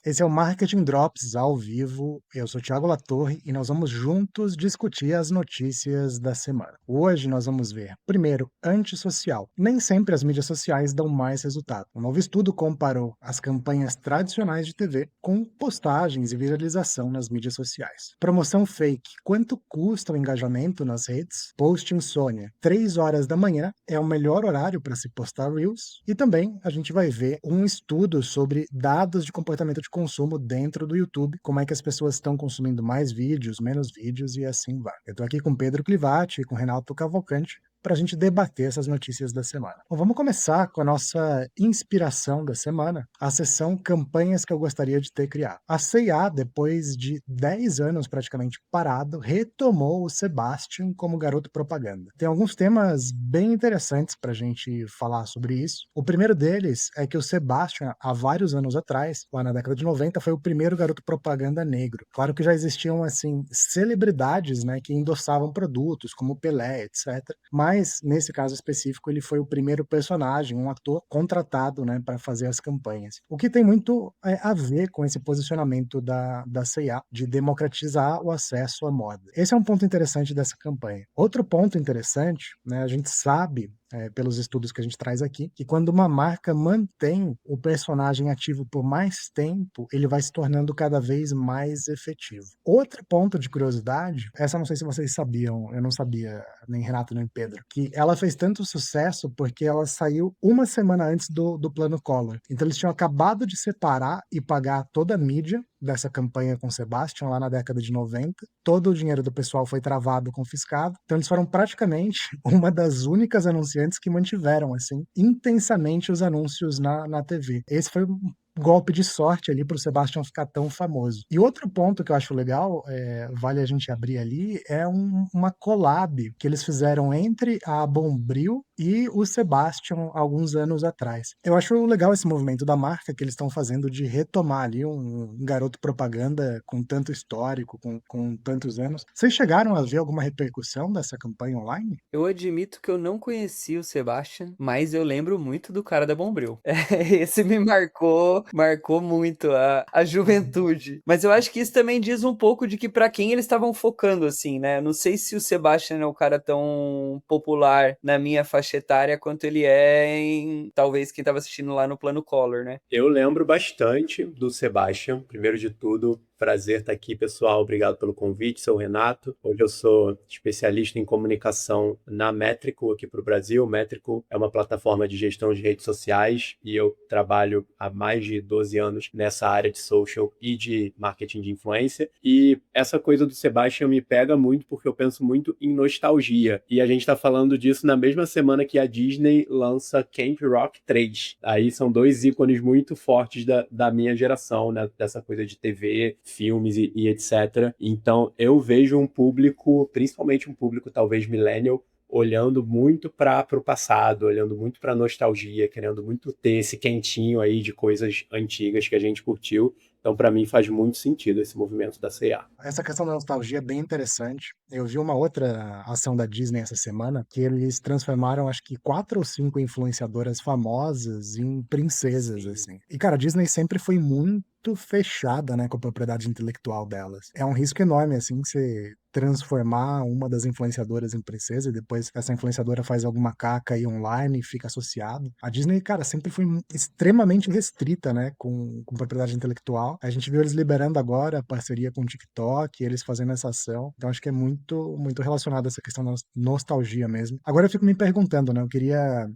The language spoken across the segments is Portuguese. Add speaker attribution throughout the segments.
Speaker 1: Esse é o Marketing Drops ao vivo. Eu sou Thiago Latorre e nós vamos juntos discutir as notícias da semana. Hoje nós vamos ver, primeiro, antissocial. Nem sempre as mídias sociais dão mais resultado. Um novo estudo comparou as campanhas tradicionais de TV com postagens e viralização nas mídias sociais. Promoção fake. Quanto custa o engajamento nas redes? Post insônia. 3 horas da manhã é o melhor horário para se postar Reels. E também a gente vai ver um estudo sobre dados de comportamento de consumo dentro do YouTube, como é que as pessoas estão consumindo mais vídeos, menos vídeos e assim vai. Eu tô aqui com Pedro Clivati e com Renato Cavalcante para a gente debater essas notícias da semana. Bom, vamos começar com a nossa inspiração da semana, a seção Campanhas que eu gostaria de ter criado. A C&A, depois de 10 anos praticamente parado, retomou o Sebastian como garoto propaganda. Tem alguns temas bem interessantes para a gente falar sobre isso. O primeiro deles é que o Sebastian, há vários anos atrás, lá na década de 90, foi o primeiro garoto propaganda negro. Claro que já existiam, assim, celebridades, né, que endossavam produtos, como Pelé, etc. Mas, nesse caso específico, ele foi o primeiro personagem, um ator contratado, né, para fazer as campanhas. O que tem muito a ver com esse posicionamento da C&A de democratizar o acesso à moda. Esse é um ponto interessante dessa campanha. Outro ponto interessante, né, a gente sabe pelos estudos que a gente traz aqui, que quando uma marca mantém o personagem ativo por mais tempo, ele vai se tornando cada vez mais efetivo. Outro ponto de curiosidade, essa eu não sei se vocês sabiam, eu não sabia, nem Renato nem Pedro, que ela fez tanto sucesso porque ela saiu uma semana antes do plano Collor. Então eles tinham acabado de separar e pagar toda a mídia dessa campanha com Sebastian lá na década de 90. Todo o dinheiro do pessoal foi travado, confiscado. Então eles foram praticamente uma das únicas anunciantes que mantiveram assim intensamente os anúncios na TV. Esse foi um golpe de sorte ali para o Sebastian ficar tão famoso. E outro ponto que eu acho legal, vale a gente abrir ali, é uma collab que eles fizeram entre a Bombril e o Sebastian alguns anos atrás. Eu acho legal esse movimento da marca que eles estão fazendo de retomar ali um garoto propaganda com tanto histórico, com tantos anos. Vocês chegaram a ver alguma repercussão dessa campanha online?
Speaker 2: Eu admito que eu não conheci o Sebastian, mas eu lembro muito do cara da Bombril. Esse me marcou muito a juventude. Mas eu acho que isso também diz um pouco de que pra quem eles estavam focando, assim, né? Não sei se o Sebastian é um cara tão popular na minha faixa etária quanto ele é em, talvez, quem tava assistindo lá no Plano Collor, né?
Speaker 3: Eu lembro bastante do Sebastian. Primeiro de tudo, prazer estar aqui, pessoal. Obrigado pelo convite. Sou o Renato. Hoje eu sou especialista em comunicação na Métrico aqui para o Brasil. Métrico é uma plataforma de gestão de redes sociais e eu trabalho há mais de 12 anos nessa área de social e de marketing de influência. E essa coisa do Sebastian me pega muito porque eu penso muito em nostalgia. E a gente está falando disso na mesma semana que a Disney lança Camp Rock 3. Aí são dois ícones muito fortes da minha geração, né? Dessa coisa de TV, filmes e etc. Então eu vejo um público, principalmente um público talvez millennial, olhando muito para o passado, olhando muito para a nostalgia, querendo muito ter esse quentinho aí de coisas antigas que a gente curtiu. Então, para mim, faz muito sentido esse movimento da C&A.
Speaker 1: Essa questão da nostalgia é bem interessante. Eu vi uma outra ação da Disney essa semana que eles transformaram, acho que 4 ou 5 influenciadoras famosas em princesas,
Speaker 3: Sim.
Speaker 1: assim. E, cara, a Disney sempre foi muito fechada, né, com a propriedade intelectual delas. É um risco enorme, assim, você transformar uma das influenciadoras em princesa e depois essa influenciadora faz alguma caca aí online e fica associado. A Disney, cara, sempre foi extremamente restrita, né, com propriedade intelectual. A gente viu eles liberando agora a parceria com o TikTok, eles fazendo essa ação. Então acho que é muito relacionado a essa questão da nostalgia mesmo. Agora eu fico me perguntando, né, eu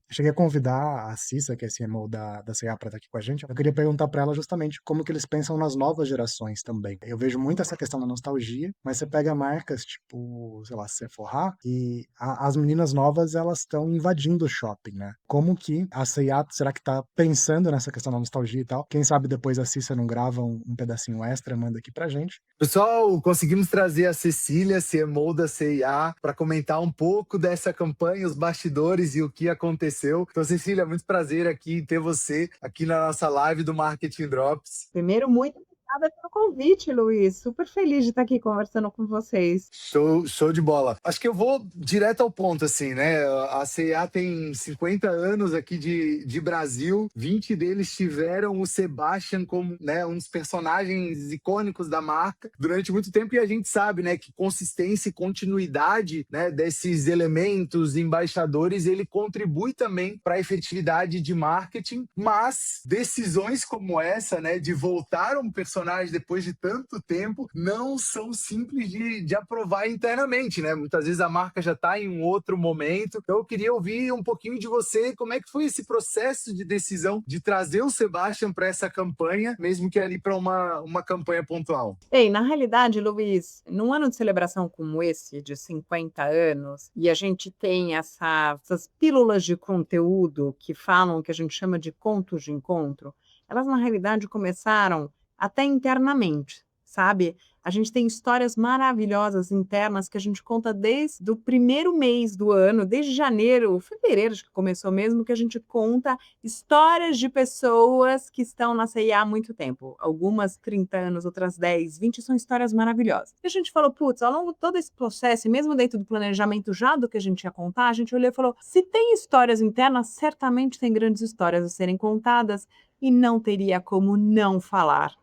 Speaker 1: cheguei a convidar a Cissa, que é CMO da C&A, para estar aqui com a gente. Eu queria perguntar para ela justamente como que eles pensam nas novas gerações também. Eu vejo muito essa questão da nostalgia, mas você pega marcas tipo, sei lá, Sephora, e as meninas novas, elas estão invadindo o shopping, né? Como que a C&A, será que tá pensando nessa questão da nostalgia e tal? Quem sabe depois a Cissa não grava um pedacinho extra, manda aqui pra gente.
Speaker 4: Pessoal, conseguimos trazer a Cecília, CMO da CIA, para comentar um pouco dessa campanha, os bastidores e o que aconteceu. Então, Cecília, muito prazer aqui ter você aqui na nossa live do Marketing Drops.
Speaker 5: Primeiro, muito Obrigada pelo convite, Luiz. Super feliz de estar aqui conversando com vocês.
Speaker 4: Show de bola. Acho que eu vou direto ao ponto, assim, né? A C&A tem 50 anos aqui de Brasil, 20 deles tiveram o Sebastian como, né, um dos personagens icônicos da marca durante muito tempo, e a gente sabe, né, que consistência e continuidade, né, desses elementos embaixadores, ele contribui também para a efetividade de marketing, mas decisões como essa, né, de voltar um personagem depois de tanto tempo, não são simples de aprovar internamente, né? Muitas vezes a marca já está em um outro momento. Então eu queria ouvir um pouquinho de você, como é que foi esse processo de decisão de trazer o Sebastian para essa campanha, mesmo que ali para uma campanha pontual.
Speaker 5: Bem, na realidade, Luiz, num ano de celebração como esse, de 50 anos, e a gente tem essas pílulas de conteúdo que falam, que a gente chama de contos de encontro, elas na realidade começaram até internamente, sabe? A gente tem histórias maravilhosas internas que a gente conta desde o primeiro mês do ano, desde janeiro, fevereiro, acho que começou mesmo, que a gente conta histórias de pessoas que estão na C&A há muito tempo. Algumas 30 anos, outras 10, 20, são histórias maravilhosas. E a gente falou, putz, ao longo de todo esse processo, e mesmo dentro do planejamento já do que a gente ia contar, a gente olhou e falou, se tem histórias internas, certamente tem grandes histórias a serem contadas e não teria como não falar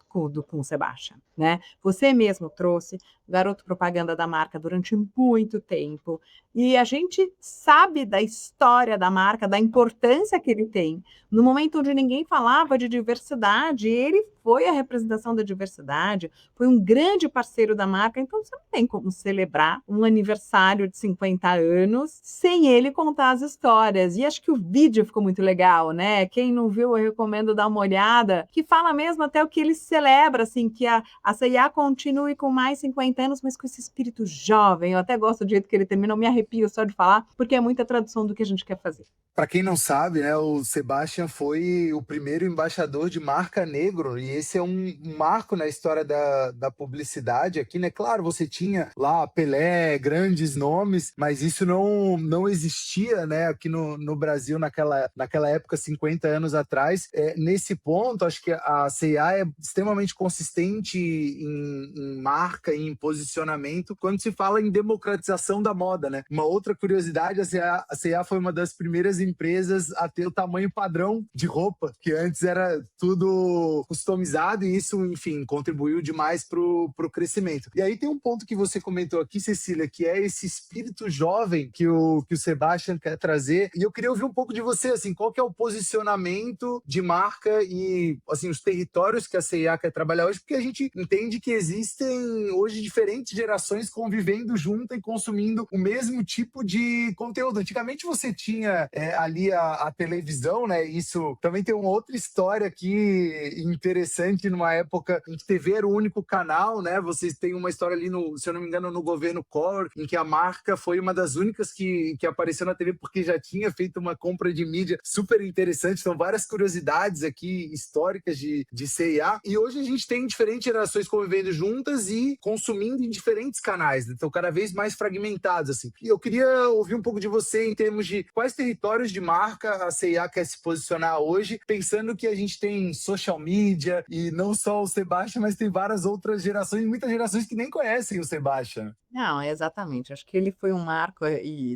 Speaker 5: com o Sebastian, né? Você mesmo trouxe o garoto propaganda da marca durante muito tempo, e a gente sabe da história da marca, da importância que ele tem. No momento onde ninguém falava de diversidade, ele foi a representação da diversidade, foi um grande parceiro da marca, então você não tem como celebrar um aniversário de 50 anos sem ele contar as histórias. E acho que o vídeo ficou muito legal, né? Quem não viu, eu recomendo dar uma olhada, que fala mesmo até o que ele celebra, assim, que a C&A continue com mais 50 anos, mas com esse espírito jovem. Eu até gosto do jeito que ele termina, eu me arrepio só de falar, porque é muita tradução do que a gente quer fazer.
Speaker 4: Para quem não sabe, né, o Sebastian foi o primeiro embaixador de marca negro, e esse é um marco na história da publicidade aqui, né? Claro, você tinha lá Pelé, grandes nomes, mas isso não existia, né, aqui no Brasil naquela época, 50 anos atrás. Nesse ponto, acho que a C&A é extremamente consistente em marca e em posicionamento quando se fala em democratização da moda, né? Uma outra curiosidade, a C&A foi uma das primeiras empresas a ter o tamanho padrão de roupa, que antes era tudo customizado, e isso, enfim, contribuiu demais pro crescimento. E aí tem um ponto que você comentou aqui, Cecília, que é esse espírito jovem que o Sebastian quer trazer, e eu queria ouvir um pouco de você, assim, qual que é o posicionamento de marca e, assim, os territórios que a C&A quer trabalhar hoje, porque a gente entende que existem hoje diferentes gerações convivendo junto e consumindo o mesmo tipo de conteúdo. Antigamente você tinha ali a televisão, né? Isso também tem uma outra história aqui interessante, numa época em que TV era o único canal, né? Vocês têm uma história ali, se eu não me engano, no governo Collor, em que a marca foi uma das únicas que apareceu na TV porque já tinha feito uma compra de mídia super interessante. São várias curiosidades aqui históricas de C&A. E hoje a gente tem diferentes gerações convivendo juntas e consumindo em diferentes canais, né? Então cada vez mais fragmentados, assim. E eu queria ouvir um pouco de você em termos de quais territórios de marca a C&A quer se posicionar hoje, pensando que a gente tem social media e não só o Sebastian, mas tem várias outras gerações, muitas gerações que nem conhecem o Sebastian.
Speaker 5: Não, exatamente. Acho que ele foi um marco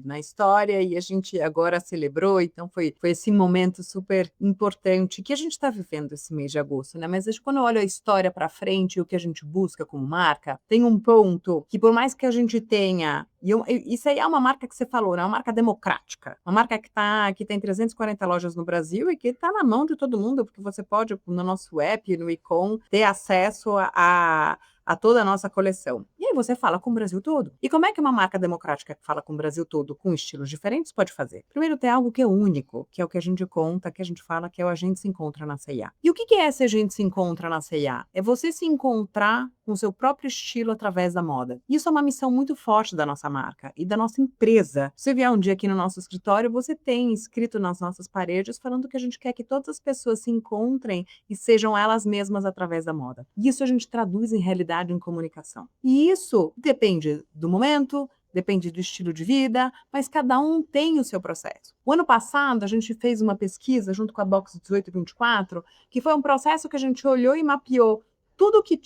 Speaker 5: na história, e a gente agora celebrou, então foi esse momento super importante que a gente está vivendo esse mês de agosto, né? Mas acho que quando eu olho a história para frente e o que a gente busca como marca, tem um ponto que, por mais que a gente tenha, isso aí é uma marca que você falou, né? Uma marca democrática, uma marca que tem 340 lojas no Brasil e que está na mão de todo mundo, porque você pode, no nosso app, no e-com, ter acesso a toda a nossa coleção. E aí você fala com o Brasil todo. E como é que uma marca democrática que fala com o Brasil todo, com estilos diferentes, pode fazer? Primeiro, ter algo que é único, que é o que a gente conta, que a gente fala, que é o A Gente Se Encontra na C&A. E o que é esse A Gente Se Encontra na C&A? É você se encontrar com o seu próprio estilo através da moda. Isso é uma missão muito forte da nossa marca e da nossa empresa. Se você vier um dia aqui no nosso escritório, você tem escrito nas nossas paredes falando que a gente quer que todas as pessoas se encontrem e sejam elas mesmas através da moda. Isso a gente traduz em realidade em comunicação. E isso depende do momento, depende do estilo de vida, mas cada um tem o seu processo. O ano passado, a gente fez uma pesquisa junto com a Box 1824, que foi um processo que a gente olhou e mapeou tudo que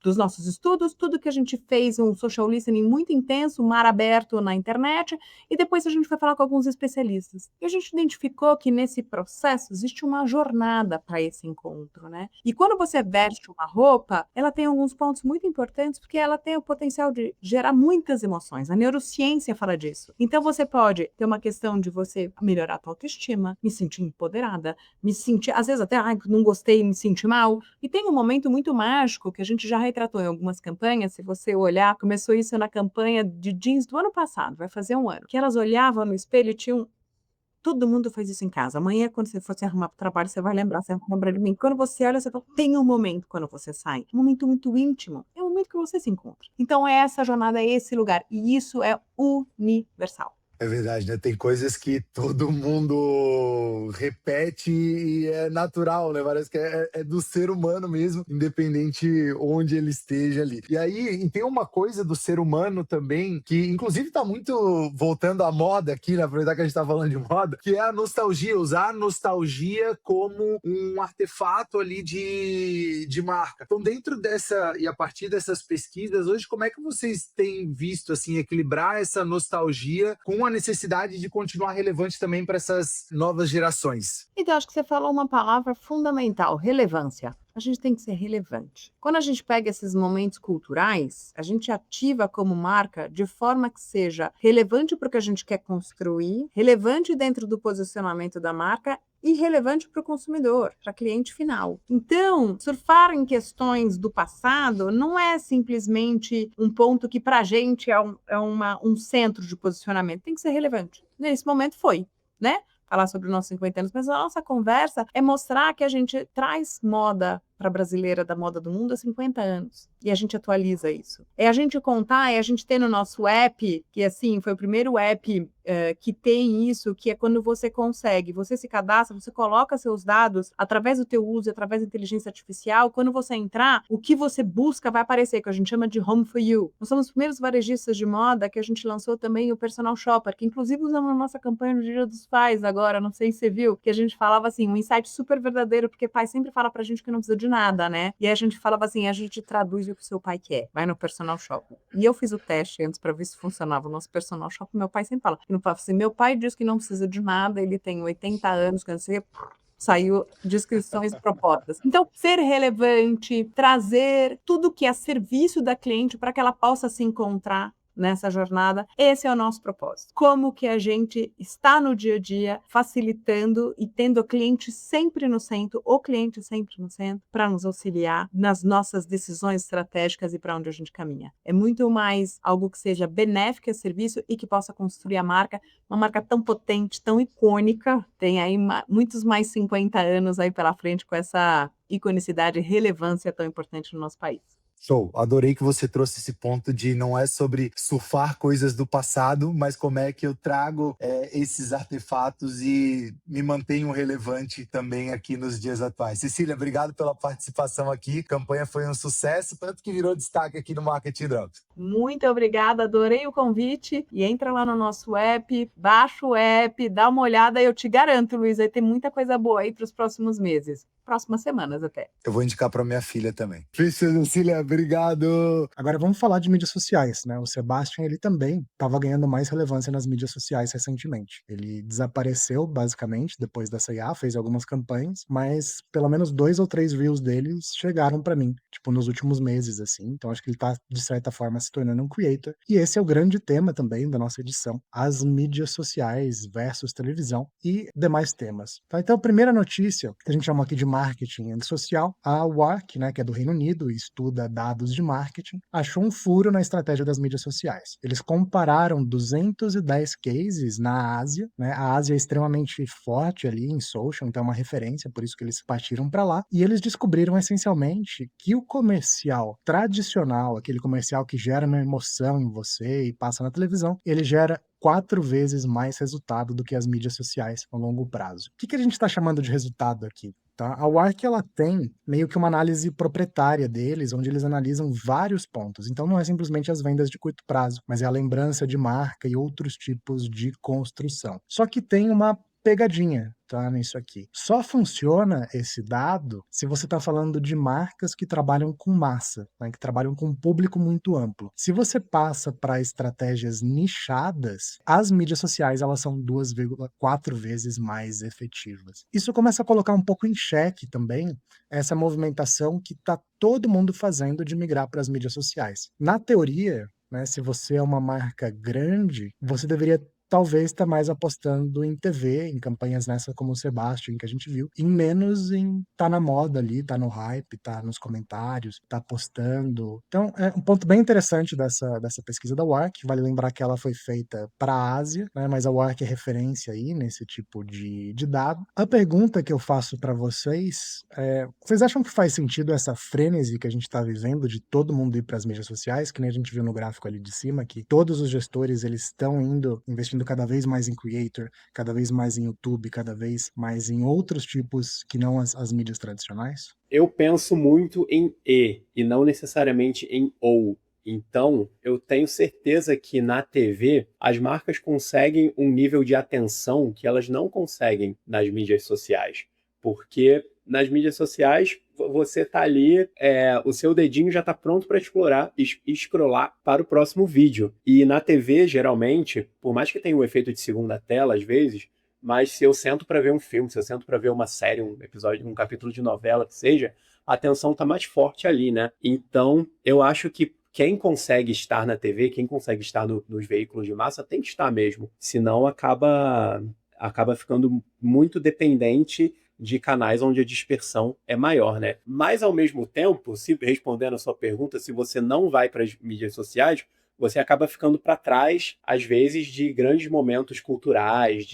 Speaker 5: dos nossos estudos, tudo que a gente fez um social listening muito intenso, mar aberto na internet, e depois a gente foi falar com alguns especialistas. E a gente identificou que nesse processo existe uma jornada para esse encontro, né? E quando você veste uma roupa, ela tem alguns pontos muito importantes, porque ela tem o potencial de gerar muitas emoções. A neurociência fala disso. Então você pode ter uma questão de você melhorar a tua autoestima, me sentir empoderada, me sentir, às vezes até, não gostei, me sentir mal. E tem um momento muito mágico que a gente já retratou em algumas campanhas, se você olhar, começou isso na campanha de jeans do ano passado, vai fazer um ano, que elas olhavam no espelho e tinham. Todo mundo faz isso em casa. Amanhã, quando você for se arrumar para o trabalho, você vai lembrar de mim. Quando você olha, você fala, tem um momento quando você sai, um momento muito íntimo, é o momento que você se encontra. Então, é essa jornada, é esse lugar, e isso é universal.
Speaker 4: É verdade, né? Tem coisas que todo mundo repete e é natural, né? Parece que é do ser humano mesmo, independente onde ele esteja ali. E aí, e tem uma coisa do ser humano também, que inclusive tá muito voltando à moda aqui, né? Aproveitar que a gente tá falando de moda, que é a nostalgia, usar a nostalgia como um artefato ali de marca. Então, dentro dessa, e a partir dessas pesquisas, hoje, como é que vocês têm visto, assim, equilibrar essa nostalgia com a necessidade de continuar relevante também para essas novas gerações?
Speaker 5: Então, acho que você falou uma palavra fundamental, relevância. A gente tem que ser relevante. Quando a gente pega esses momentos culturais, a gente ativa como marca de forma que seja relevante para o que a gente quer construir, relevante dentro do posicionamento da marca e relevante para o consumidor, para o cliente final. Então, surfar em questões do passado não é simplesmente um ponto que para a gente é um centro de posicionamento, tem que ser relevante. Nesse momento foi, né? Falar sobre os nossos 50 anos, mas a nossa conversa é mostrar que a gente traz moda para a brasileira da moda do mundo há 50 anos. E a gente atualiza isso. É a gente contar, é a gente ter no nosso app, que assim, foi o primeiro app que tem isso, que é quando você consegue, você se cadastra, você coloca seus dados através do teu uso, através da inteligência artificial, quando você entrar, o que você busca vai aparecer, que a gente chama de Home for You. Nós somos os primeiros varejistas de moda que a gente lançou também o Personal Shopper, que inclusive usamos na nossa campanha no Dia dos Pais agora, não sei se você viu, que a gente falava assim, um insight super verdadeiro, porque pai sempre fala pra gente que não precisa de nada, né? E aí a gente falava assim, a gente traduz o que o seu pai quer, vai no Personal Shopper. E eu fiz o teste antes pra ver se funcionava o nosso Personal Shopper, meu pai sempre fala, assim, meu pai diz que não precisa de nada, ele tem 80 anos, quando você saiu descrições e propostas. Então, ser relevante, trazer tudo que é serviço da cliente para que ela possa se encontrar nessa jornada, esse é o nosso propósito. Como que a gente está no dia a dia facilitando e tendo o cliente sempre no centro, o cliente sempre no centro, para nos auxiliar nas nossas decisões estratégicas e para onde a gente caminha. É muito mais algo que seja benéfico a serviço e que possa construir a marca, uma marca tão potente, tão icônica, tem aí muitos mais 50 anos aí pela frente com essa iconicidade e relevância tão importante no nosso país.
Speaker 4: Show, adorei que você trouxe esse ponto de não é sobre surfar coisas do passado, mas como é que eu trago esses artefatos e me mantenho relevante também aqui nos dias atuais. Cecília, obrigado pela participação aqui, a campanha foi um sucesso, tanto que virou destaque aqui no Marketing Drops.
Speaker 5: Muito obrigada, adorei o convite e entra lá no nosso app, baixa o app, dá uma olhada e eu te garanto, Luiz, vai ter muita coisa boa aí para os próximos meses, próximas semanas até.
Speaker 4: Eu vou indicar para minha filha também. Cecília, obrigado!
Speaker 1: Agora vamos falar de mídias sociais, né? O Sebastian, ele também estava ganhando mais relevância nas mídias sociais recentemente. Ele desapareceu, basicamente, depois da C&A, fez algumas campanhas, mas pelo menos 2 ou 3 reels deles chegaram para mim, tipo, nos últimos meses, assim. Então acho que ele tá, de certa forma, se tornando um creator. E esse é o grande tema também da nossa edição, as mídias sociais versus televisão e demais temas. Tá? Então, a primeira notícia, que a gente chamou aqui de marketing social, a WARC, né, que é do Reino Unido e estuda dados de marketing, achou um furo na estratégia das mídias sociais. Eles compararam 210 cases na Ásia, né? A Ásia é extremamente forte ali em social, então é uma referência, por isso que eles partiram para lá, e eles descobriram essencialmente que o comercial tradicional, aquele comercial que gera uma emoção em você e passa na televisão, ele gera 4 vezes mais resultado do que as mídias sociais a longo prazo. O que a gente está chamando de resultado aqui? Tá? A WARC, ela tem meio que uma análise proprietária deles, onde eles analisam vários pontos. Então não é simplesmente as vendas de curto prazo, mas é a lembrança de marca e outros tipos de construção. Só que tem uma pegadinha, tá, nisso aqui. Só funciona esse dado se você está falando de marcas que trabalham com massa, né, que trabalham com um público muito amplo. Se você passa para estratégias nichadas, as mídias sociais elas são 2,4 vezes mais efetivas. Isso começa a colocar um pouco em xeque também essa movimentação que está todo mundo fazendo de migrar para as mídias sociais. Na teoria, né, se você é uma marca grande, você deveria talvez estar mais apostando em TV, em campanhas nessa como o Sebastian, que a gente viu, e menos em tá na moda ali, tá no hype, tá nos comentários, tá postando. Então, é um ponto bem interessante dessa pesquisa da WARC. Vale lembrar que ela foi feita para a Ásia, né, mas a WARC é referência aí nesse tipo de dado. A pergunta que eu faço para vocês é: vocês acham que faz sentido essa frenesi que a gente está vivendo de todo mundo ir para as mídias sociais, que nem a gente viu no gráfico ali de cima, que todos os gestores eles estão investindo cada vez mais em creator, cada vez mais em YouTube, cada vez mais em outros tipos que não as mídias tradicionais?
Speaker 3: Eu penso muito em e não necessariamente em ou. Então, eu tenho certeza que na TV as marcas conseguem um nível de atenção que elas não conseguem nas mídias sociais. Porque nas mídias sociais você tá ali, o seu dedinho já tá pronto para explorar e scrollar para o próximo vídeo. E na TV, geralmente, por mais que tenha o efeito de segunda tela às vezes, mas se eu sento para ver um filme, se eu sento para ver uma série, um episódio, um capítulo de novela, que seja, a atenção tá mais forte ali, né? Então, eu acho que quem consegue estar na TV, quem consegue estar nos veículos de massa, tem que estar mesmo. Senão acaba ficando muito dependente de canais onde a dispersão é maior, né? Mas, ao mesmo tempo, respondendo a sua pergunta, se você não vai para as mídias sociais, você acaba ficando para trás, às vezes, de grandes momentos culturais,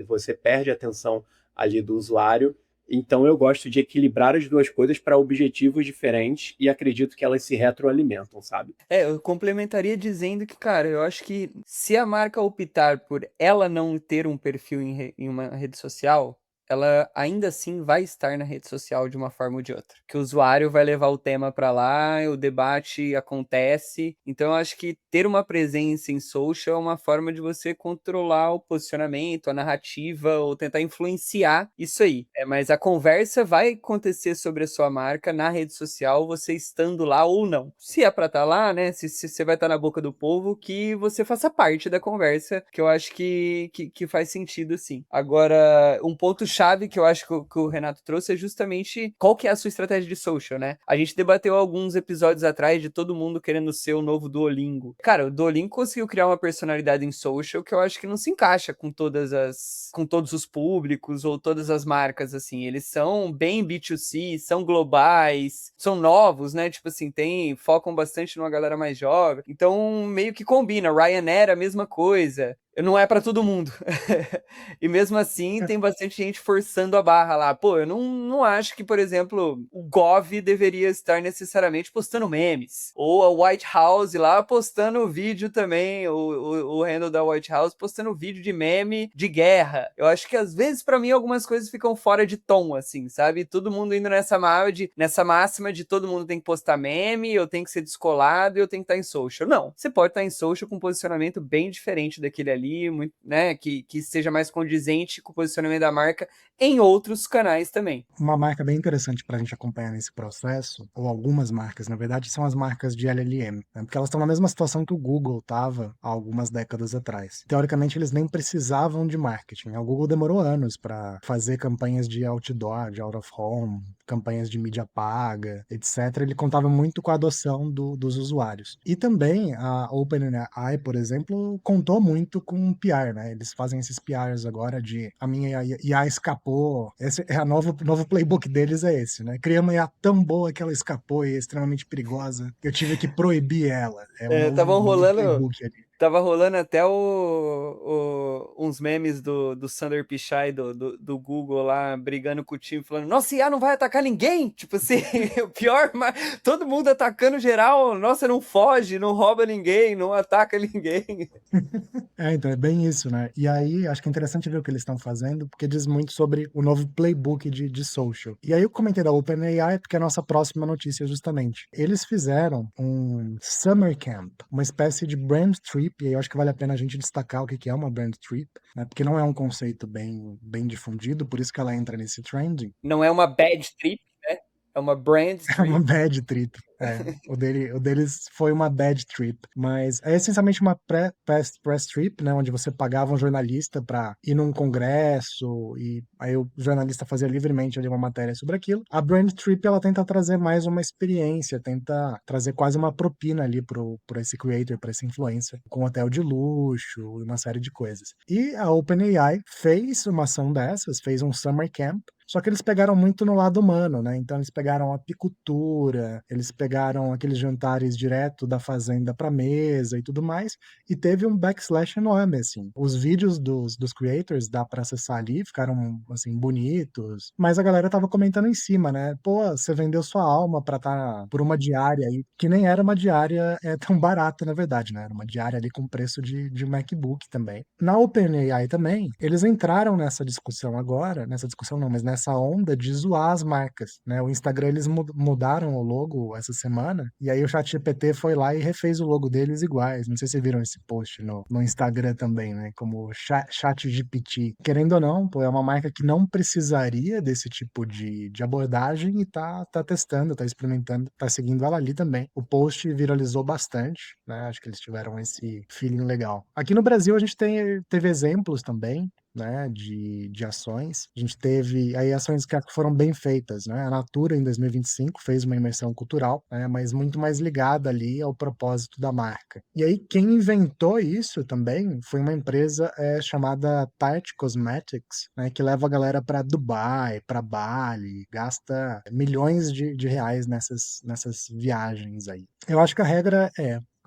Speaker 3: você perde a atenção ali do usuário. Então, eu gosto de equilibrar as duas coisas para objetivos diferentes e acredito que elas se retroalimentam, sabe?
Speaker 2: Eu complementaria dizendo que, cara, eu acho que se a marca optar por ela não ter um perfil em uma rede social, ela ainda assim vai estar na rede social de uma forma ou de outra. Que o usuário vai levar o tema para lá, o debate acontece. Então, eu acho que ter uma presença em social é uma forma de você controlar o posicionamento, a narrativa, ou tentar influenciar isso aí. Mas a conversa vai acontecer sobre a sua marca na rede social, você estando lá ou não. Se é para estar lá, né? Se você vai estar na boca do povo, que você faça parte da conversa, que eu acho que faz sentido, sim. Agora, um ponto chave que eu acho que o Renato trouxe é justamente qual que é a sua estratégia de social, né? A gente debateu alguns episódios atrás de todo mundo querendo ser o novo Duolingo. Cara, o Duolingo conseguiu criar uma personalidade em social que eu acho que não se encaixa com todos os públicos ou todas as marcas, assim. Eles são bem B2C, são globais, são novos, né? Tipo assim, focam bastante numa galera mais jovem. Então, meio que combina. Ryanair, a mesma coisa. Não é pra todo mundo. E mesmo assim, tem bastante gente forçando a barra lá. Pô, eu não acho que, por exemplo, o Gov deveria estar necessariamente postando memes. Ou a White House lá postando vídeo também, o handle da White House postando vídeo de meme de guerra. Eu acho que às vezes, pra mim, algumas coisas ficam fora de tom, assim, sabe? Todo mundo indo nessa máxima de todo mundo tem que postar meme, eu tenho que ser descolado e eu tenho que estar em social. Não, você pode estar em social com um posicionamento bem diferente daquele ali, muito, né, que seja mais condizente com o posicionamento da marca em outros canais também.
Speaker 1: Uma marca bem interessante para a gente acompanhar nesse processo, ou algumas marcas, na verdade, são as marcas de LLM, né? Porque elas estão na mesma situação que o Google estava há algumas décadas atrás. Teoricamente, eles nem precisavam de marketing. O Google demorou anos para fazer campanhas de outdoor, de out of home, campanhas de mídia paga, etc. Ele contava muito com a adoção dos usuários. E também a OpenAI, por exemplo, contou muito com PR, né? Eles fazem esses PRs agora de a minha IA escapou. Esse é novo playbook deles é esse, né? Criei uma IA tão boa que ela escapou e é extremamente perigosa. Eu tive que proibir ela. É um
Speaker 2: Estavam
Speaker 1: novo
Speaker 2: rolando
Speaker 1: playbook ali.
Speaker 2: Tava rolando até uns memes do Sundar Pichai do Google lá, brigando com o time, falando, nossa, IA não vai atacar ninguém? Tipo assim, o pior, mas todo mundo atacando geral, nossa, não foge, não rouba ninguém, não ataca ninguém.
Speaker 1: Então é bem isso, né? E aí, acho que é interessante ver o que eles estão fazendo, porque diz muito sobre o novo playbook de social. E aí eu comentei da OpenAI, porque é a nossa próxima notícia, justamente. Eles fizeram um Summer Camp, uma espécie de brand trip trip, e aí eu acho que vale a pena a gente destacar o que que é uma brand trip, né? Porque não é um conceito bem difundido, por isso que ela entra nesse trending.
Speaker 2: Não é uma bad trip, né? É uma brand
Speaker 1: É uma
Speaker 2: trip.
Speaker 1: bad trip. É, o deles foi uma bad trip, mas é essencialmente uma press trip, né, onde você pagava um jornalista para ir num congresso e aí o jornalista fazia livremente ali uma matéria sobre aquilo. A brand trip ela tenta trazer mais uma experiência, tenta trazer quase uma propina ali pro esse creator, para esse influencer, com hotel de luxo e uma série de coisas. E a OpenAI fez uma ação dessas, fez um summer camp. Só que eles pegaram muito no lado humano, né? Então eles pegaram a apicultura, eles pegaram aqueles jantares direto da fazenda para mesa e tudo mais, e teve um backslash enorme, assim. Os vídeos dos creators dá para acessar ali, ficaram, assim, bonitos, mas a galera tava comentando em cima, né? Pô, você vendeu sua alma pra estar por uma diária aí, que nem era uma diária tão barata, na verdade, né? Era uma diária ali com preço de MacBook também. Na OpenAI também, eles entraram nessa discussão agora, nessa discussão não, mas nessa onda de zoar as marcas, né? O Instagram, eles mudaram o logo essa semana, e aí o ChatGPT foi lá e refez o logo deles iguais. Não sei se vocês viram esse post no Instagram também, né? Como ChatGPT. Querendo ou não, pô, é uma marca que não precisaria desse tipo de abordagem e tá testando, tá experimentando, tá seguindo ela ali também. O post viralizou bastante, né? Acho que eles tiveram esse feeling legal. Aqui no Brasil a gente teve exemplos também, né, de ações. A gente teve aí ações que foram bem feitas, né? A Natura, em 2025, fez uma imersão cultural, né, mas muito mais ligada ali ao propósito da marca. E aí, quem inventou isso também foi uma empresa chamada Tarte Cosmetics, né, que leva a galera para Dubai, para Bali, gasta milhões de reais nessas viagens aí. Eu acho que a regra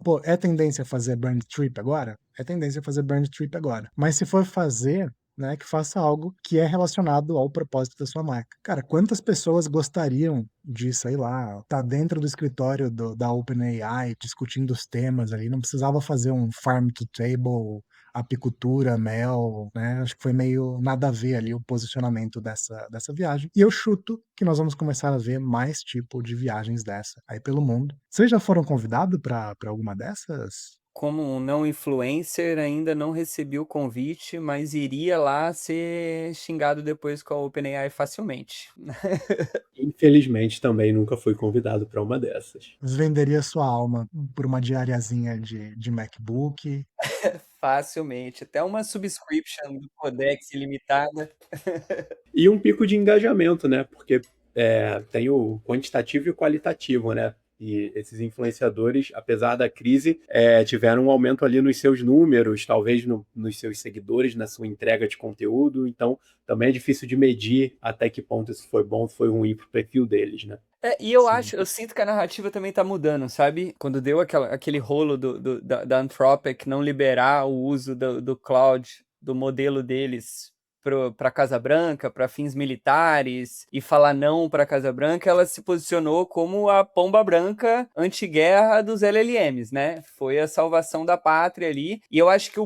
Speaker 1: pô, é tendência a fazer brand trip agora? É tendência a fazer brand trip agora. Mas se for fazer, né, que faça algo que é relacionado ao propósito da sua marca. Cara, quantas pessoas gostariam de, sei lá, estar dentro do escritório da OpenAI discutindo os temas ali? Não precisava fazer um farm to table, apicultura, mel, né? Acho que foi meio nada a ver ali o posicionamento dessa viagem. E eu chuto que nós vamos começar a ver mais tipo de viagens dessa aí pelo mundo. Vocês já foram convidados para alguma dessas?
Speaker 2: Como um não influencer, ainda não recebi o convite, mas iria lá ser xingado depois com a OpenAI facilmente.
Speaker 3: Infelizmente também nunca fui convidado para uma dessas.
Speaker 1: Venderia sua alma por uma diariazinha de MacBook.
Speaker 2: Facilmente. Até uma subscription do Codex ilimitada.
Speaker 3: E um pico de engajamento, né? Porque tem o quantitativo e o qualitativo, né? E esses influenciadores, apesar da crise, tiveram um aumento ali nos seus números, talvez nos seus seguidores, na sua entrega de conteúdo. Então, também é difícil de medir até que ponto isso foi bom, foi ruim pro perfil deles, né?
Speaker 2: E eu
Speaker 1: Sim.
Speaker 2: eu sinto que a narrativa também tá mudando, sabe? Quando deu aquele rolo da Anthropic não liberar o uso do cloud, do modelo deles para Casa Branca, para fins militares, e falar não para Casa Branca, ela se posicionou como a pomba branca anti-guerra dos LLMs, né? Foi a salvação da pátria ali, e eu acho que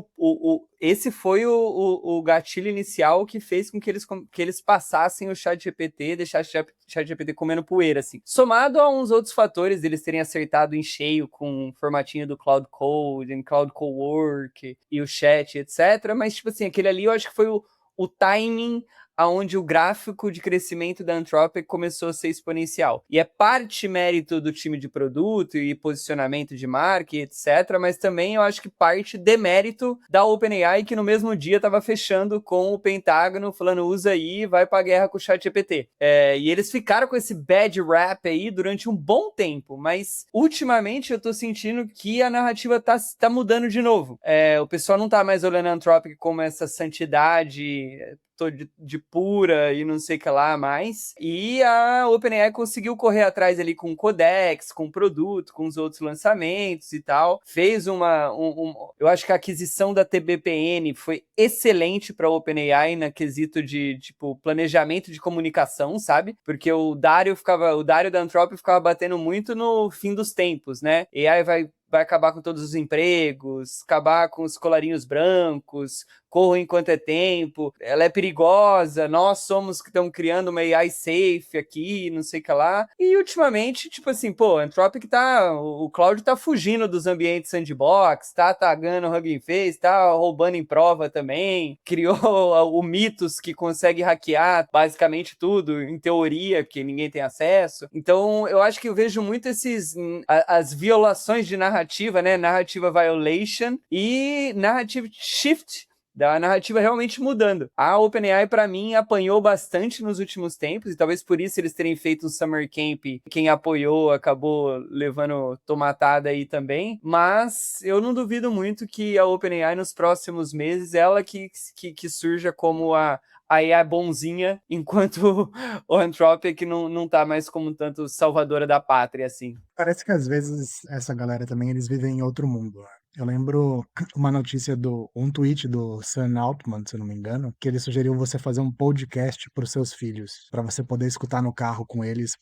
Speaker 2: esse foi o gatilho inicial que fez com que eles passassem o ChatGPT, deixassem o ChatGPT comendo poeira, assim. Somado a uns outros fatores, eles terem acertado em cheio com o formatinho do Cloud Code, Cloud Cowork e o chat, etc. Mas, tipo assim, aquele ali eu acho que foi o timing aonde o gráfico de crescimento da Anthropic começou a ser exponencial. E é parte mérito do time de produto e posicionamento de marca, etc., mas também eu acho que parte demérito da OpenAI, que no mesmo dia estava fechando com o Pentágono, falando usa aí, vai pra guerra com o ChatGPT. E eles ficaram com esse bad rap aí durante um bom tempo, mas ultimamente eu tô sentindo que a narrativa tá mudando de novo. O pessoal não tá mais olhando a Anthropic como essa santidade de pura e não sei o que lá mais. E a OpenAI conseguiu correr atrás ali com o Codex, com o produto, com os outros lançamentos e tal. Fez eu acho que a aquisição da TBPN foi excelente para a OpenAI na quesito de, tipo, planejamento de comunicação, sabe? Porque o Dario da Anthropic ficava batendo muito no fim dos tempos, né? AI vai acabar com todos os empregos, acabar com os colarinhos brancos, corro enquanto é tempo, ela é perigosa, nós somos que estamos criando uma AI safe aqui, não sei o que lá. E ultimamente, tipo assim, pô, Anthropic o Claude tá fugindo dos ambientes sandbox, tá tagando o Hugging Face, tá roubando em prova também, criou o Mythos que consegue hackear basicamente tudo, em teoria, porque ninguém tem acesso. Então, eu acho que eu vejo muito as violações de narrativa, né? Narrativa violation e narrative shift, da narrativa realmente mudando. A OpenAI, para mim, apanhou bastante nos últimos tempos, e talvez por isso eles terem feito um Summer Camp. Quem apoiou acabou levando tomatada aí também, mas eu não duvido muito que a OpenAI nos próximos meses, ela que surja como a AI bonzinha, enquanto o Anthropic não tá mais como tanto salvadora da pátria, assim.
Speaker 1: Parece que às vezes essa galera também, eles vivem em outro mundo, né. Eu lembro uma notícia um tweet do Sam Altman, se eu não me engano, que ele sugeriu você fazer um podcast para os seus filhos, para você poder escutar no carro com eles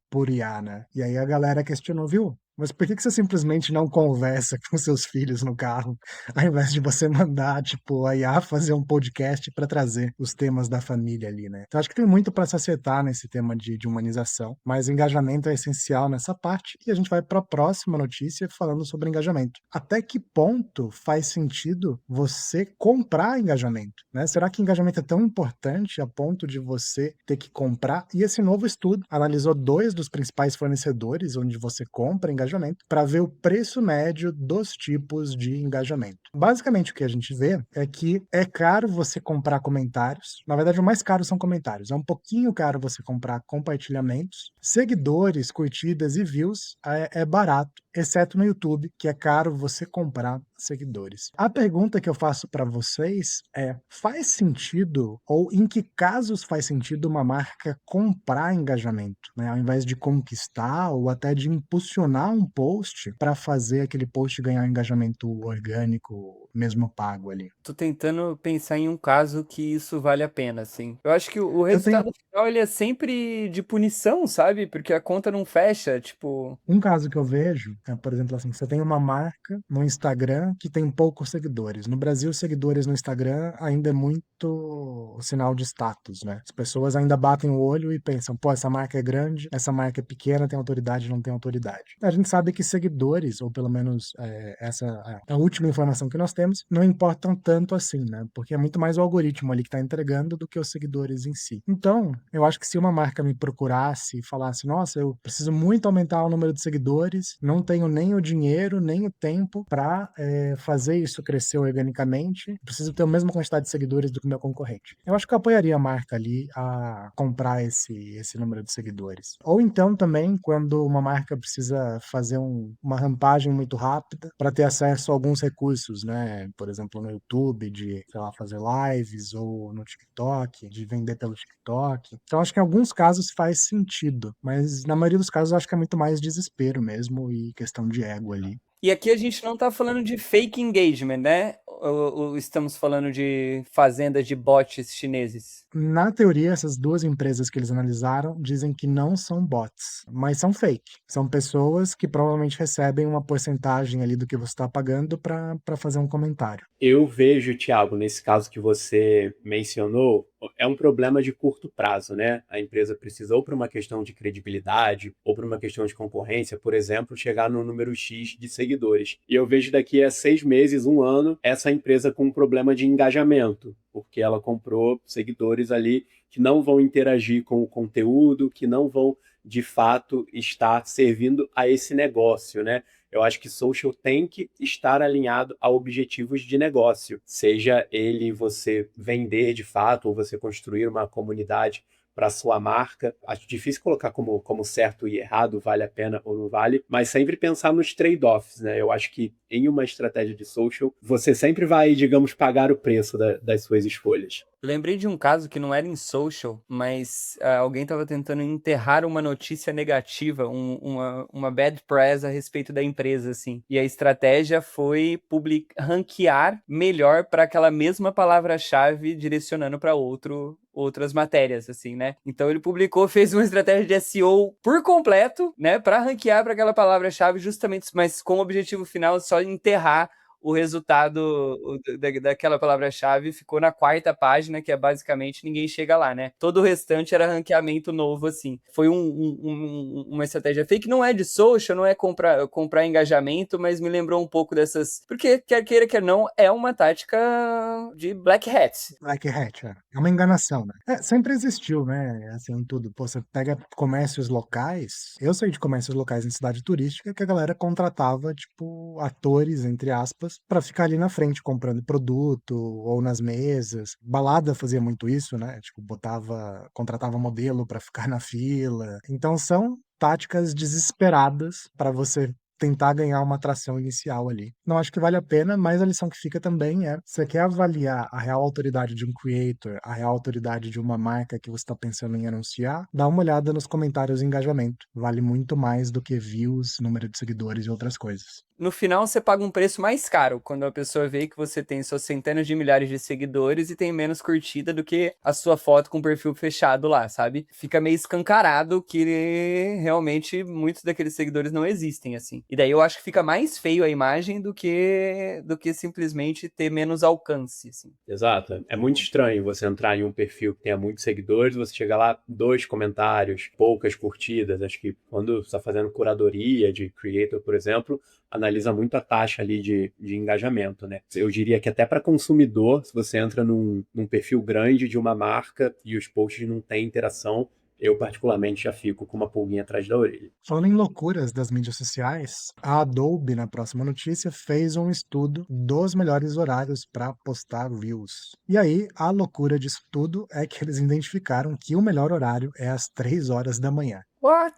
Speaker 1: por IA, né. E aí a galera questionou: "Viu, mas por que que você simplesmente não conversa com seus filhos no carro, ao invés de você mandar, tipo, a IA fazer um podcast para trazer os temas da família ali, né?" Então acho que tem muito para se acertar nesse tema de humanização, mas engajamento é essencial nessa parte, e a gente vai para a próxima notícia falando sobre engajamento. Até que ponto faz sentido você comprar engajamento, né? Será que engajamento é tão importante a ponto de você ter que comprar? E esse novo estudo analisou 2 dos principais fornecedores onde você compra engajamento para ver o preço médio dos tipos de engajamento. Basicamente, o que a gente vê é que é caro você comprar comentários. Na verdade, o mais caro são comentários. É um pouquinho caro você comprar compartilhamentos. Seguidores, curtidas e views é barato, exceto no YouTube, que é caro você comprar seguidores. A pergunta que eu faço para vocês é: faz sentido, ou em que casos faz sentido uma marca comprar engajamento, né? Ao invés de conquistar ou até de impulsionar um post para fazer aquele post ganhar engajamento orgânico, mesmo pago ali.
Speaker 2: Tô tentando pensar em um caso que isso vale a pena, assim. Eu acho que o
Speaker 1: Eu tenho
Speaker 2: resultado final, ele é sempre de punição, sabe? Porque a conta não fecha, tipo...
Speaker 1: um caso que eu vejo, é, por exemplo, assim, você tem uma marca no Instagram que tem poucos seguidores. No Brasil, seguidores no Instagram ainda é muito sinal de status, né? As pessoas ainda batem o olho e pensam, pô, essa marca é grande, essa marca é pequena, tem autoridade, não tem autoridade. A gente sabe que seguidores, ou pelo menos essa é a última informação que nós temos, não importam tanto assim, né? Porque é muito mais o algoritmo ali que está entregando do que os seguidores em si. Então, eu acho que se uma marca me procurasse e falasse, nossa, eu preciso muito aumentar o número de seguidores, não tenho nem o dinheiro, nem o tempo para fazer isso crescer organicamente, preciso ter a mesma quantidade de seguidores do que o meu concorrente. Eu acho que eu apoiaria a marca ali a comprar esse número de seguidores. Ou então também, quando uma marca precisa fazer uma rampagem muito rápida para ter acesso a alguns recursos, né? Por exemplo, no YouTube, de, sei lá, fazer lives, ou no TikTok, de vender pelo TikTok. Então, acho que em alguns casos faz sentido, mas na maioria dos casos eu acho que é muito mais desespero mesmo e questão de ego ali.
Speaker 2: E aqui a gente não tá falando de fake engagement, né? Ou estamos falando de fazendas de bots chineses?
Speaker 1: Na teoria, essas 2 empresas que eles analisaram dizem que não são bots, mas são fake. São pessoas que provavelmente recebem uma porcentagem ali do que você está pagando para fazer um comentário.
Speaker 3: Eu vejo, Thiago, nesse caso que você mencionou, é um problema de curto prazo, né? A empresa precisa, ou por uma questão de credibilidade, ou por uma questão de concorrência, por exemplo, chegar no número X de seguidores. E eu vejo daqui a 6 meses, 1 ano, essa empresa com um problema de engajamento, porque ela comprou seguidores ali que não vão interagir com o conteúdo, que não vão, de fato, estar servindo a esse negócio, né? Eu acho que social tem que estar alinhado a objetivos de negócio, seja ele você vender de fato ou você construir uma comunidade para sua marca. Acho difícil colocar como certo e errado, vale a pena ou não vale, mas sempre pensar nos trade-offs, né? Eu acho que em uma estratégia de social, você sempre vai, digamos, pagar o preço das suas escolhas.
Speaker 2: Eu lembrei de um caso que não era em social, mas alguém estava tentando enterrar uma notícia negativa, uma bad press a respeito da empresa, assim. E a estratégia foi ranquear melhor para aquela mesma palavra-chave, direcionando para outro outras matérias, assim, né? Então ele publicou, fez uma estratégia de SEO por completo, né, para ranquear para aquela palavra-chave justamente, mas com o objetivo final só enterrar o resultado daquela palavra-chave, ficou na 4ª página, que é basicamente ninguém chega lá, né? Todo o restante era ranqueamento novo, assim. Foi uma estratégia fake, não é de social, não é comprar engajamento, mas me lembrou um pouco dessas... Porque, quer queira, quer não, é uma tática de black hat.
Speaker 1: Black Hat, é uma enganação, né? Sempre existiu, né? Assim, tudo. Pô, você pega comércios locais. Eu sei de comércios locais em cidade turística que a galera contratava, tipo, atores, entre aspas, pra ficar ali na frente comprando produto ou nas mesas. Balada fazia muito isso, né? Tipo, contratava modelo pra ficar na fila. Então são táticas desesperadas pra você tentar ganhar uma atração inicial ali. Não acho que vale a pena, mas a lição que fica também é: você quer avaliar a real autoridade de um creator, a real autoridade de uma marca que você está pensando em anunciar, dá uma olhada nos comentários e engajamento. Vale muito mais do que views, número de seguidores e outras coisas.
Speaker 2: No final, você paga um preço mais caro quando a pessoa vê que você tem suas centenas de milhares de seguidores e tem menos curtida do que a sua foto com o perfil fechado lá, sabe? Fica meio escancarado que realmente muitos daqueles seguidores não existem, assim. E daí eu acho que fica mais feio a imagem do que simplesmente ter menos alcance, assim.
Speaker 3: Exato. É muito estranho você entrar em um perfil que tenha muitos seguidores, você chega lá, 2 comentários, poucas curtidas. Acho que quando você está fazendo curadoria de creator, por exemplo, analisa muito a taxa ali de engajamento, né? Eu diria que até para consumidor, se você entra num perfil grande de uma marca e os posts não têm interação, eu particularmente já fico com uma pulguinha atrás da orelha.
Speaker 1: Falando em loucuras das mídias sociais, a Adobe, na próxima notícia, fez um estudo dos melhores horários para postar Reels. E aí, a loucura disso tudo é que eles identificaram que o melhor horário é às 3 horas da manhã.
Speaker 2: What?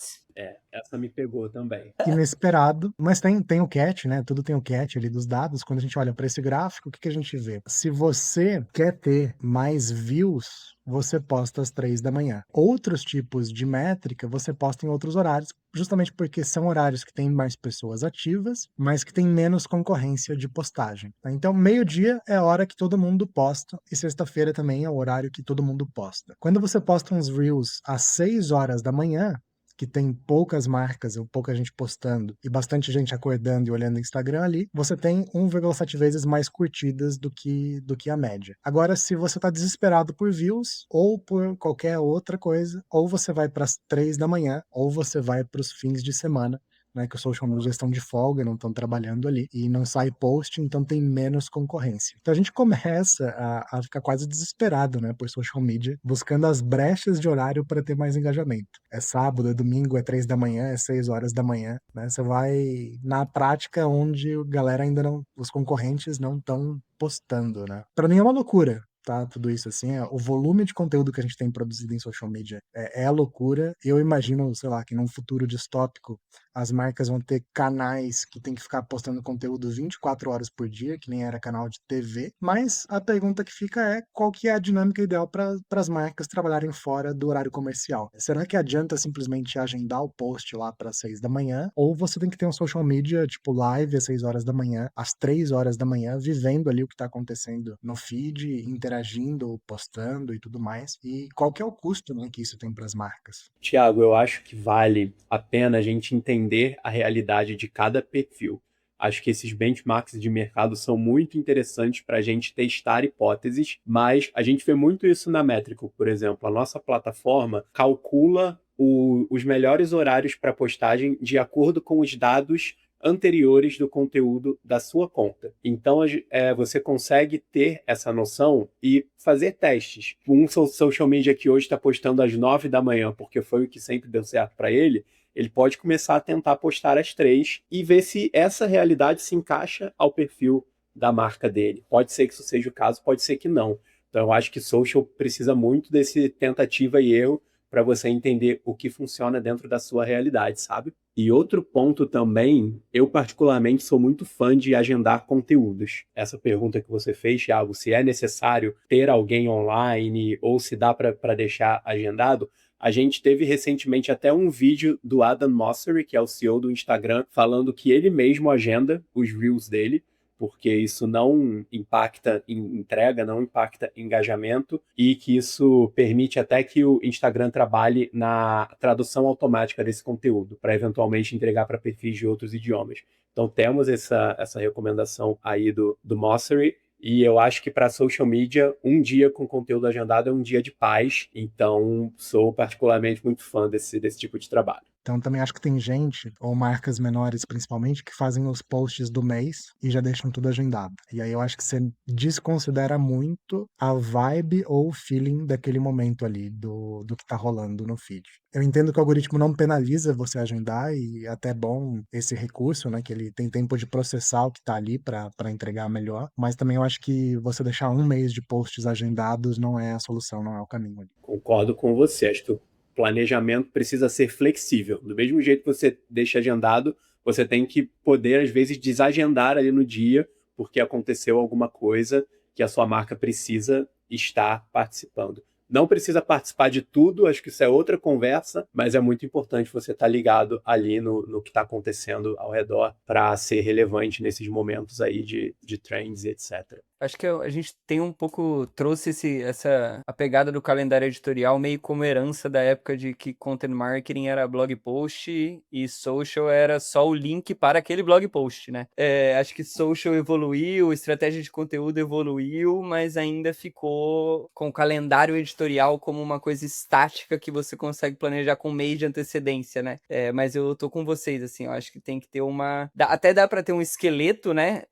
Speaker 3: Essa me pegou também.
Speaker 1: Inesperado, mas tem o catch, né? Tudo tem o catch ali dos dados. Quando a gente olha para esse gráfico, o que a gente vê? Se você quer ter mais views, você posta às 3 da manhã. Outros tipos de métrica você posta em outros horários, justamente porque são horários que tem mais pessoas ativas, mas que tem menos concorrência de postagem. Então, meio-dia é a hora que todo mundo posta, e sexta-feira também é o horário que todo mundo posta. Quando você posta uns Reels às 6 horas da manhã, que tem poucas marcas ou pouca gente postando e bastante gente acordando e olhando o Instagram ali, você tem 1,7 vezes mais curtidas do que a média. Agora, se você está desesperado por views ou por qualquer outra coisa, ou você vai para as 3 da manhã, ou você vai para os fins de semana, né, que os social media estão de folga, não estão trabalhando ali, e não sai post, então tem menos concorrência. Então a gente começa a ficar quase desesperado, né, por social media, buscando as brechas de horário para ter mais engajamento. É sábado, é domingo, é 3 da manhã, é 6 horas da manhã, né, você vai na prática onde a galera ainda não, os concorrentes não estão postando, né. Para mim é uma loucura, tá? Tudo isso assim, o volume de conteúdo que a gente tem produzido em social media é loucura. Eu imagino, sei lá, que num futuro distópico as marcas vão ter canais que tem que ficar postando conteúdo 24 horas por dia, que nem era canal de TV. Mas a pergunta que fica é qual que é a dinâmica ideal para as marcas trabalharem fora do horário comercial? Será que adianta simplesmente agendar o post lá para 6 da manhã? Ou você tem que ter um social media tipo live às 6 horas da manhã, às 3 horas da manhã, vivendo ali o que está acontecendo no feed, interagindo, postando e tudo mais? E qual que é o custo, né, que isso tem para as marcas?
Speaker 3: Tiago, eu acho que vale a pena a gente entender a realidade de cada perfil. Acho que esses benchmarks de mercado são muito interessantes para a gente testar hipóteses, mas a gente vê muito isso na Métrico, por exemplo. A nossa plataforma calcula os melhores horários para postagem de acordo com os dados anteriores do conteúdo da sua conta. Então, você consegue ter essa noção e fazer testes. Um social media que hoje está postando às 9 da manhã, porque foi o que sempre deu certo para ele pode começar a tentar postar às 3 e ver se essa realidade se encaixa ao perfil da marca dele. Pode ser que isso seja o caso, pode ser que não. Então, eu acho que social precisa muito desse tentativa e erro para você entender o que funciona dentro da sua realidade, sabe? E outro ponto também, eu particularmente sou muito fã de agendar conteúdos. Essa pergunta que você fez, Thiago, se é necessário ter alguém online ou se dá para deixar agendado, a gente teve recentemente até um vídeo do Adam Mosseri, que é o CEO do Instagram, falando que ele mesmo agenda os Reels dele. porque isso não impacta em entrega, não impacta em engajamento, e que isso permite até que o Instagram trabalhe na tradução automática desse conteúdo, para eventualmente entregar para perfis de outros idiomas. Então temos essa recomendação aí do Mosseri, e eu acho que para social media, um dia com conteúdo agendado é um dia de paz, então sou particularmente muito fã desse tipo de trabalho.
Speaker 1: Então também acho que tem gente, ou marcas menores principalmente, que fazem os posts do mês e já deixam tudo agendado. E aí eu acho que você desconsidera muito a vibe ou o feeling daquele momento ali, do que tá rolando no feed. Eu entendo que o algoritmo não penaliza você agendar e é até bom esse recurso, né, que ele tem tempo de processar o que tá ali para entregar melhor, mas também eu acho que você deixar um mês de posts agendados não é a solução, não é o caminho ali.
Speaker 3: Concordo com você, acho que o planejamento precisa ser flexível. Do mesmo jeito que você deixa agendado, você tem que poder, às vezes, desagendar ali no dia, porque aconteceu alguma coisa que a sua marca precisa estar participando. Não precisa participar de tudo, acho que isso é outra conversa, mas é muito importante você estar ligado ali no que está acontecendo ao redor para ser relevante nesses momentos aí de trends e etc.
Speaker 2: Acho que a gente tem um pouco, trouxe a pegada do calendário editorial meio como herança da época de que content marketing era blog post e social era só o link para aquele blog post, né? Acho que social evoluiu, estratégia de conteúdo evoluiu, mas ainda ficou com o calendário editorial como uma coisa estática que você consegue planejar com um mês de antecedência, né? Mas eu tô com vocês, assim, eu acho que tem que ter até dá para ter um esqueleto, né?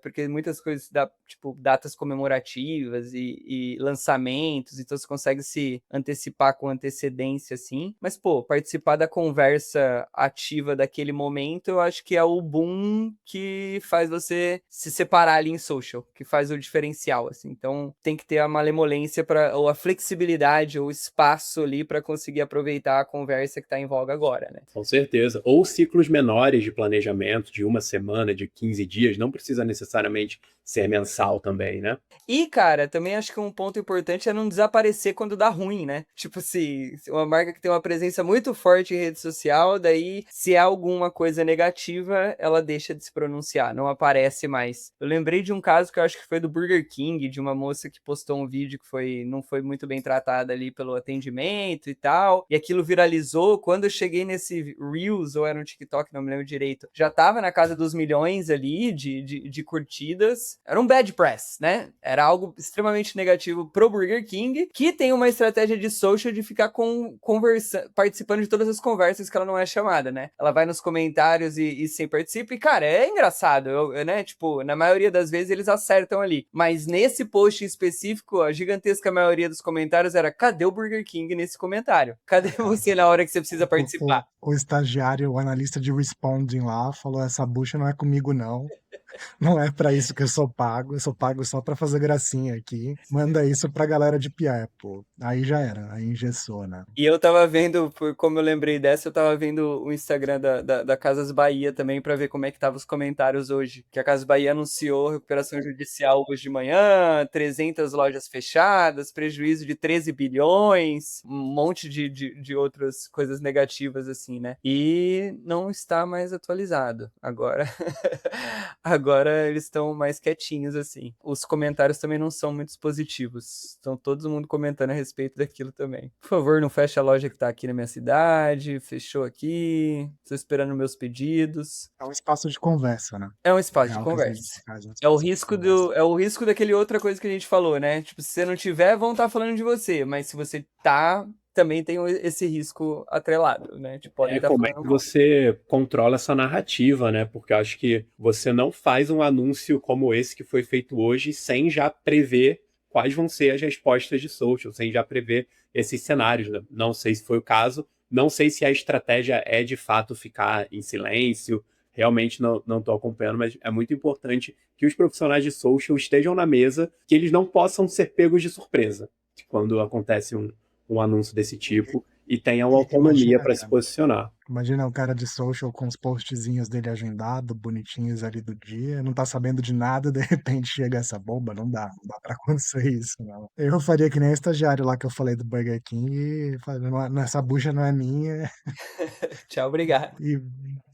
Speaker 2: Porque muitas coisas dá, tipo, datas comemorativas e lançamentos, então você consegue se antecipar com antecedência, assim. Mas, pô, participar da conversa ativa daquele momento, eu acho que é o boom que faz você se separar ali em social, que faz o diferencial, assim. Então, tem que ter a malemolência ou a flexibilidade ou espaço ali para conseguir aproveitar a conversa que tá em voga agora, né?
Speaker 3: Com certeza. Ou ciclos menores de planejamento, de uma semana, de 15 dias, não precisa necessariamente ser mensal também, né?
Speaker 2: E, cara, também acho que um ponto importante é não desaparecer quando dá ruim, né? Tipo, se uma marca que tem uma presença muito forte em rede social, daí, se há alguma coisa negativa, ela deixa de se pronunciar, não aparece mais. Eu lembrei de um caso que eu acho que foi do Burger King, de uma moça que postou um vídeo que não foi muito bem tratada ali pelo atendimento e tal, e aquilo viralizou. Quando eu cheguei nesse Reels, ou era no TikTok, não me lembro direito, já tava na casa dos milhões ali de curtidas. Era um bad press, né? Era algo extremamente negativo pro Burger King, que tem uma estratégia de social de ficar participando de todas as conversas que ela não é chamada, né? Ela vai nos comentários e sempre participa, e, cara, é engraçado, né? Tipo, na maioria das vezes eles acertam ali. Mas nesse post em específico, a gigantesca maioria dos comentários era: cadê o Burger King nesse comentário? Cadê você na hora que você precisa participar?
Speaker 1: O estagiário, o analista de responding lá falou: essa bucha não é comigo, não. Não é pra isso que eu sou pago só pra fazer gracinha aqui. Manda isso pra galera de PR, pô. Aí já era, aí engessou, né?
Speaker 2: E eu tava vendo, como eu lembrei dessa, eu tava vendo o Instagram da Casas Bahia também pra ver como é que tava os comentários hoje. Que a Casas Bahia anunciou recuperação judicial hoje de manhã, 300 lojas fechadas, prejuízo de 13 bilhões, um monte de outras coisas negativas, assim, né? E não está mais atualizado. Agora eles estão mais quietinhos, assim. Os comentários também não são muito positivos. Estão todo mundo comentando a respeito daquilo também. Por favor, não feche a loja que tá aqui na minha cidade. Fechou aqui. Estou esperando meus pedidos.
Speaker 1: É um espaço de conversa, né?
Speaker 2: É um espaço de
Speaker 1: Real que a gente
Speaker 2: conversa.
Speaker 1: faz, um
Speaker 2: É o
Speaker 1: espaço de
Speaker 2: risco
Speaker 1: conversa.
Speaker 2: é o risco daquele outra coisa que a gente falou, né? Tipo, se você não tiver, vão estar falando de você. Mas se você tá, também tem esse risco atrelado, né? Tipo, podem estar
Speaker 3: Como é
Speaker 2: falando
Speaker 3: que
Speaker 2: mal.
Speaker 3: você controla essa narrativa, né? Porque eu acho que você não faz um anúncio como esse que foi feito hoje sem já prever quais vão ser as respostas de social, sem já prever esses cenários, né? Não sei se foi o caso, não sei se a estratégia é de fato ficar em silêncio, realmente não estou acompanhando, mas é muito importante que os profissionais de social estejam na mesa, que eles não possam ser pegos de surpresa quando acontece um anúncio desse tipo e tenham autonomia para se posicionar.
Speaker 1: Imagina o cara de social com os postzinhos dele agendado, bonitinhos ali do dia, não tá sabendo de nada, de repente chega essa bomba, não dá pra acontecer isso, não. Eu faria que nem o estagiário lá que eu falei do Burger King e falei: essa bucha não é minha",
Speaker 2: Tchau, obrigado.
Speaker 1: e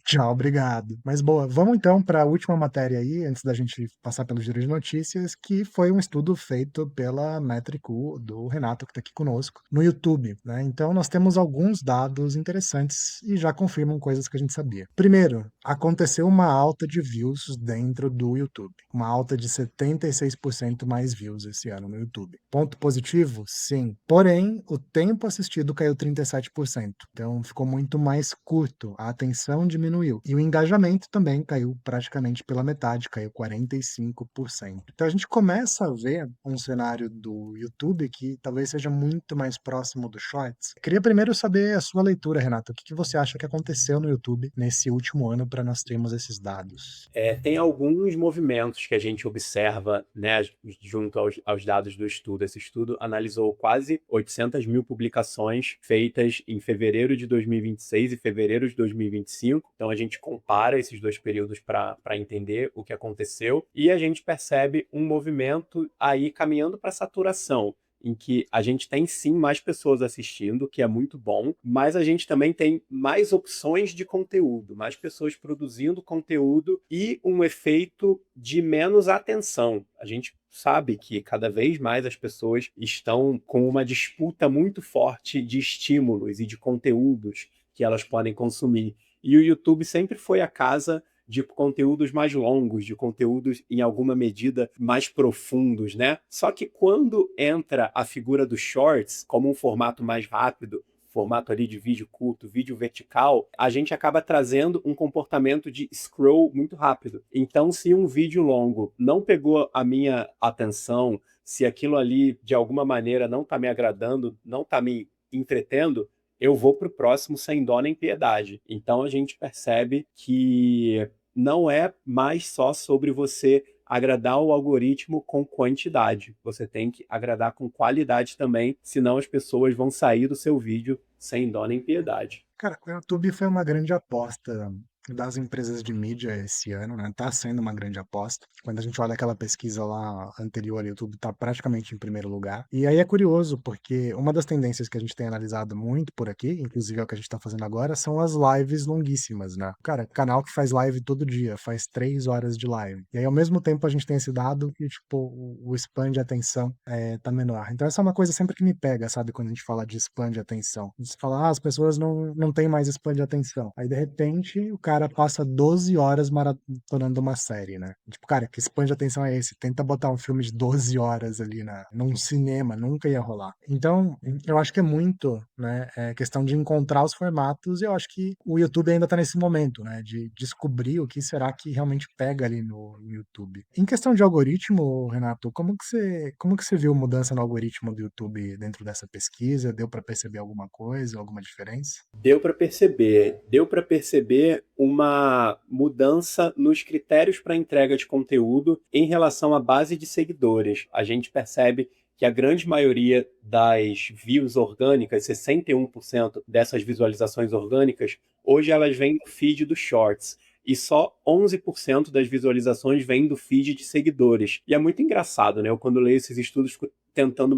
Speaker 1: Tchau, obrigado. Mas boa, vamos então para a última matéria aí, antes da gente passar pelo giro de notícias, que foi um estudo feito pela Métrico, do Renato, que está aqui conosco, no YouTube, né? Então nós temos alguns dados interessantes e já confirmam coisas que a gente sabia. Primeiro, aconteceu uma alta de views dentro do YouTube, uma alta de 76% mais views esse ano no YouTube. Ponto positivo? Sim. Porém, o tempo assistido caiu 37%. Então ficou muito mais curto, a atenção diminuiu. E o engajamento também caiu praticamente pela metade, caiu 45%. Então a gente começa a ver um cenário do YouTube que talvez seja muito mais próximo do Shorts. Queria primeiro saber a sua leitura, Renato. O que você acha que aconteceu no YouTube nesse último ano para nós termos esses dados?
Speaker 3: Tem alguns movimentos que a gente observa, né, junto aos dados do estudo. Esse estudo analisou quase 800 mil publicações feitas em fevereiro de 2026 e fevereiro de 2025. Então, a gente compara esses dois períodos para entender o que aconteceu e a gente percebe um movimento aí caminhando para saturação, em que a gente tem sim mais pessoas assistindo, que é muito bom, mas a gente também tem mais opções de conteúdo, mais pessoas produzindo conteúdo e um efeito de menos atenção. A gente sabe que cada vez mais as pessoas estão com uma disputa muito forte de estímulos e de conteúdos que elas podem consumir. E o YouTube sempre foi a casa de conteúdos mais longos, de conteúdos em alguma medida mais profundos, né? Só que quando entra a figura dos shorts como um formato mais rápido, formato ali de vídeo curto, vídeo vertical, a gente acaba trazendo um comportamento de scroll muito rápido. Então, se um vídeo longo não pegou a minha atenção, se aquilo ali de alguma maneira não está me agradando, não está me entretendo, eu vou para o próximo sem dó nem piedade. Então a gente percebe que não é mais só sobre você agradar o algoritmo com quantidade. Você tem que agradar com qualidade também, senão as pessoas vão sair do seu vídeo sem dó nem piedade.
Speaker 1: Cara, o YouTube foi uma grande aposta das empresas de mídia esse ano, né? Tá sendo uma grande aposta. Quando a gente olha aquela pesquisa lá anterior, o YouTube tá praticamente em primeiro lugar. E aí é curioso, porque uma das tendências que a gente tem analisado muito por aqui, inclusive é o que a gente tá fazendo agora, são as lives longuíssimas, né? Cara, canal que faz live todo dia, faz 3 horas de live. E aí, ao mesmo tempo, a gente tem esse dado que, tipo, o span de atenção tá menor. Então, essa é uma coisa sempre que me pega, sabe? Quando a gente fala de span de atenção. Você fala, as pessoas não têm mais span de atenção. Aí, de repente, o cara passa 12 horas maratonando uma série, né? Tipo, cara, que span de atenção é esse? Tenta botar um filme de 12 horas ali num cinema, nunca ia rolar. Então, eu acho que é muito, né, questão de encontrar os formatos, e eu acho que o YouTube ainda tá nesse momento, né, de descobrir o que será que realmente pega ali no YouTube. Em questão de algoritmo, Renato, como que você viu mudança no algoritmo do YouTube dentro dessa pesquisa? Deu para perceber alguma coisa, alguma diferença?
Speaker 3: Deu para perceber uma mudança nos critérios para entrega de conteúdo em relação à base de seguidores. A gente percebe que a grande maioria das views orgânicas, 61% dessas visualizações orgânicas, hoje elas vêm do feed dos shorts. E só 11% das visualizações vêm do feed de seguidores. E é muito engraçado, né? Eu, quando leio esses estudos, fico tentando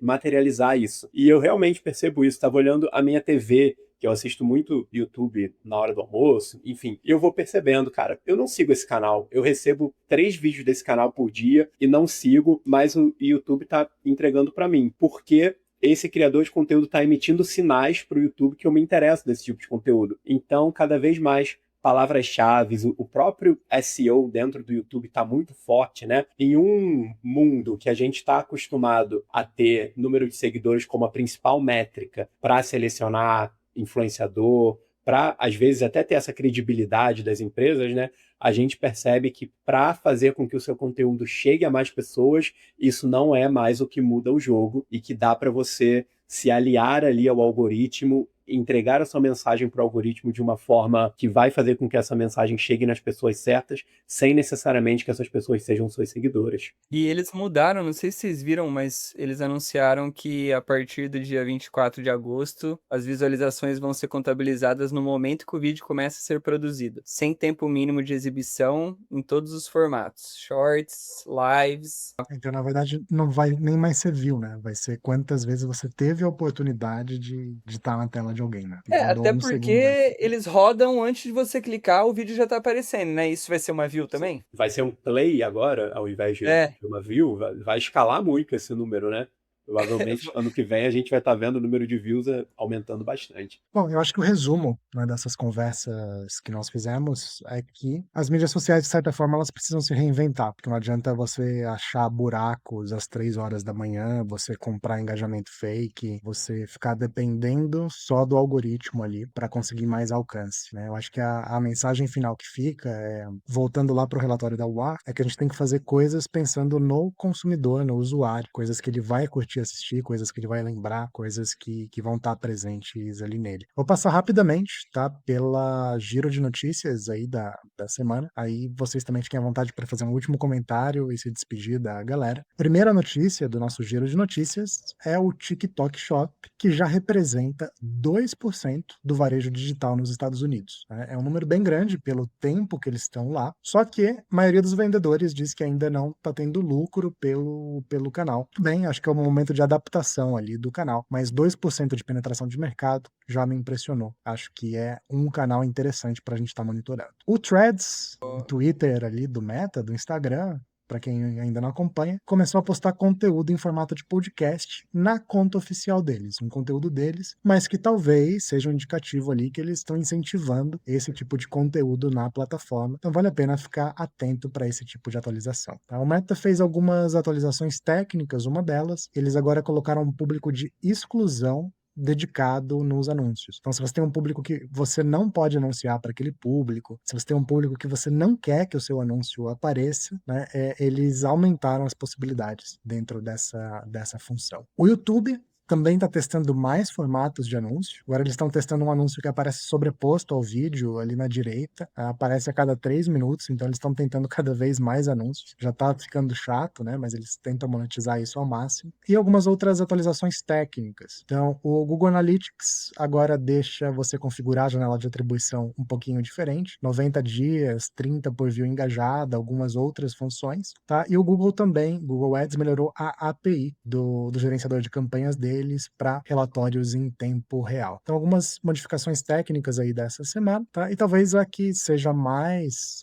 Speaker 3: materializar isso. E eu realmente percebo isso. Estava olhando a minha TV, que eu assisto muito YouTube na hora do almoço, enfim. E eu vou percebendo, cara, eu não sigo esse canal. Eu recebo 3 vídeos desse canal por dia e não sigo, mas o YouTube tá entregando para mim. Porque esse criador de conteúdo está emitindo sinais para o YouTube que eu me interesso desse tipo de conteúdo. Então, cada vez mais palavras-chave, o próprio SEO dentro do YouTube está muito forte, né? Em um mundo que a gente está acostumado a ter número de seguidores como a principal métrica para selecionar influenciador, para, às vezes, até ter essa credibilidade das empresas, né? A gente percebe que para fazer com que o seu conteúdo chegue a mais pessoas, isso não é mais o que muda o jogo e que dá para você se aliar ali ao algoritmo, entregar a sua mensagem para o algoritmo de uma forma que vai fazer com que essa mensagem chegue nas pessoas certas, sem necessariamente que essas pessoas sejam suas seguidoras.
Speaker 2: E eles mudaram, não sei se vocês viram, mas eles anunciaram que a partir do dia 24 de agosto, as visualizações vão ser contabilizadas no momento que o vídeo começa a ser produzido, sem tempo mínimo de exibição em todos os formatos, shorts, lives.
Speaker 1: Então, na verdade, não vai nem mais ser view, né? Vai ser quantas vezes você teve a oportunidade de estar na tela de alguém, né?
Speaker 2: É,
Speaker 1: Rodou
Speaker 2: até
Speaker 1: um segundo ali.
Speaker 2: porque eles rodam antes de você clicar, o vídeo já tá aparecendo, né? Isso vai ser uma view também?
Speaker 3: Vai ser um play agora, ao invés de
Speaker 2: É.
Speaker 3: uma view, vai escalar muito esse número, né? Provavelmente ano que vem a gente vai estar vendo o número de views aumentando bastante.
Speaker 1: Bom, eu acho que o resumo, né, dessas conversas que nós fizemos é que as mídias sociais, de certa forma, elas precisam se reinventar, porque não adianta você achar buracos às 3 horas da manhã, você comprar engajamento fake, você ficar dependendo só do algoritmo ali para conseguir mais alcance, né? Eu acho que a mensagem final que fica é, voltando lá para o relatório da UA, é que a gente tem que fazer coisas pensando no consumidor, no usuário, coisas que ele vai curtir assistir, coisas que ele vai lembrar, coisas que vão estar presentes ali nele. Vou passar rapidamente, tá? Pela giro de notícias aí da semana. Aí vocês também fiquem à vontade para fazer um último comentário e se despedir da galera. Primeira notícia do nosso giro de notícias é o TikTok Shop, que já representa 2% do varejo digital nos Estados Unidos, né? É um número bem grande pelo tempo que eles estão lá, só que a maioria dos vendedores diz que ainda não está tendo lucro pelo canal. Tudo bem, acho que é um momento de adaptação ali do canal, mas 2% de penetração de mercado já me impressionou. Acho que é um canal interessante para a gente estar monitorando. O Threads, o Twitter ali do Meta, do Instagram, para quem ainda não acompanha, começou a postar conteúdo em formato de podcast na conta oficial deles, um conteúdo deles, mas que talvez seja um indicativo ali que eles estão incentivando esse tipo de conteúdo na plataforma. Então vale a pena ficar atento para esse tipo de atualização. Tá? O Meta fez algumas atualizações técnicas, uma delas, eles agora colocaram um público de exclusão dedicado nos anúncios. Então, se você tem um público que você não pode anunciar para aquele público, se você tem um público que você não quer que o seu anúncio apareça, né, eles aumentaram as possibilidades dentro dessa função. O YouTube também está testando mais formatos de anúncio. Agora eles estão testando um anúncio que aparece sobreposto ao vídeo ali na direita. Aparece a cada 3 minutos, então eles estão tentando cada vez mais anúncios. Já está ficando chato, né? Mas eles tentam monetizar isso ao máximo. E algumas outras atualizações técnicas. Então, o Google Analytics agora deixa você configurar a janela de atribuição um pouquinho diferente. 90 dias, 30 por view engajada, algumas outras funções, tá? E o Google também, Google Ads melhorou a API do gerenciador de campanhas dele para relatórios em tempo real. Então, algumas modificações técnicas aí dessa semana, tá? E talvez a que seja mais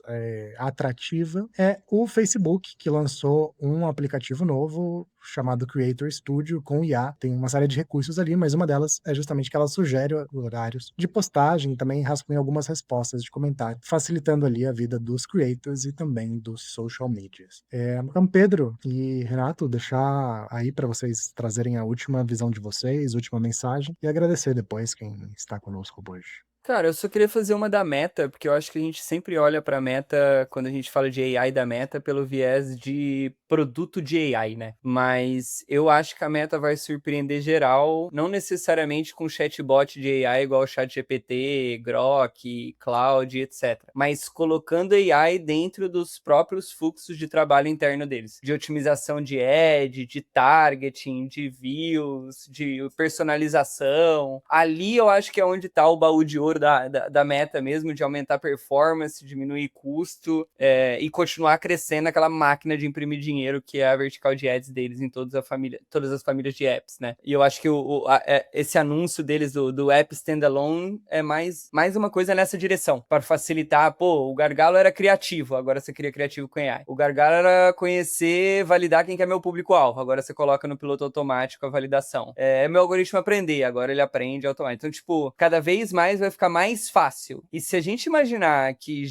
Speaker 1: atrativa é o Facebook, que lançou um aplicativo novo chamado Creator Studio com IA. Tem uma série de recursos ali, mas uma delas é justamente que ela sugere horários de postagem e também rascunha algumas respostas de comentário, facilitando ali a vida dos creators e também dos social medias. Então, Pedro e Renato, deixar aí para vocês trazerem a última visão de vocês, última mensagem, e agradecer depois quem está conosco hoje.
Speaker 2: Cara, eu só queria fazer uma da Meta, porque eu acho que a gente sempre olha pra Meta, quando a gente fala de AI da Meta, pelo viés de produto de AI, né? Mas eu acho que a Meta vai surpreender geral, não necessariamente com chatbot de AI igual o ChatGPT, Grok, Claude, etc. Mas colocando AI dentro dos próprios fluxos de trabalho interno deles. De otimização de ad, de targeting, de views, de personalização. Ali eu acho que é onde tá o baú de ouro da Meta mesmo, de aumentar performance, diminuir custo e continuar crescendo aquela máquina de imprimir dinheiro que é a vertical de ads deles em todas as famílias de apps, né? E eu acho que esse anúncio deles do app standalone é mais uma coisa nessa direção, para facilitar. Pô, o gargalo era criativo, agora você cria criativo com AI. O gargalo era conhecer, validar quem que é meu público-alvo, agora você coloca no piloto automático a validação. Meu algoritmo aprender, agora ele aprende automático. Então, tipo, cada vez mais vai ficar mais fácil. E se a gente imaginar que